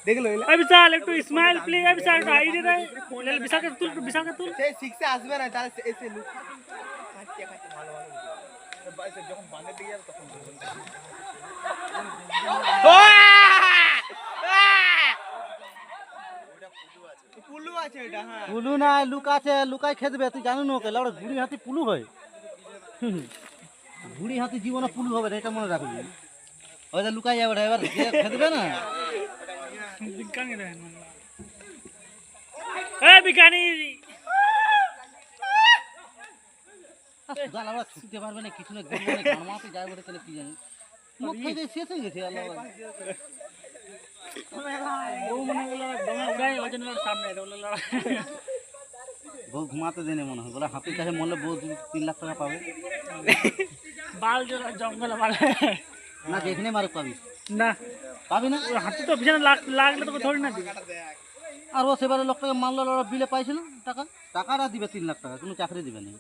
দেখলো এই বিশাল একটু স্মাইল প্লিজ। এই বিশাল একটু আইডি রে বিশালকে তুল, বিশালকে তুল। সেই শিখতে আসবে না তাহলে এসে লুক খাচ্ছে ভালো ভালো যখন বাঁধের দিকে যাবে তখন পুলু আছে এটা। হ্যাঁ পুলু না লুক আছে, লুকাই খেদবে তুই জানো না ওকে লাউড়া বুড়ি হাতি পুলু হয়। বুড়ি হাতি জীবনে পুলু হবে না, এটা মনে রাখবি। ওই যে লুকাই যাবে এবার খেদবে না। বিজ্ঞানী রে এই বিজ্ঞানী গাল আমরা ছুটতে পারবে না, কিছু না করবে না, গানমাতে যায় বলে তাহলে কি জানি মুখ থেকে শেষ হয়ে গেছে। আল্লাহ বউ মনে হলো দমে উড়াই ওই জন্য সামনে এটা বউ ঘুমাতে দেনে মনে হয়, বলে হাতির কাছে মরলে বউ 3 লাখ টাকা পাবে। বাল জঙ্গলে বাল না যেখানে মারুক পাবি না, পাবি না। হাতি তো পিছনে লাগলে তোকে ধরি না দিবে। আর ও সেবারে লোক টাকা মারলো, বিলে পাইছিল টাকা, টাকাটা দিবে 3 লাখ টাকা, কোনো চাকরি দিবে না।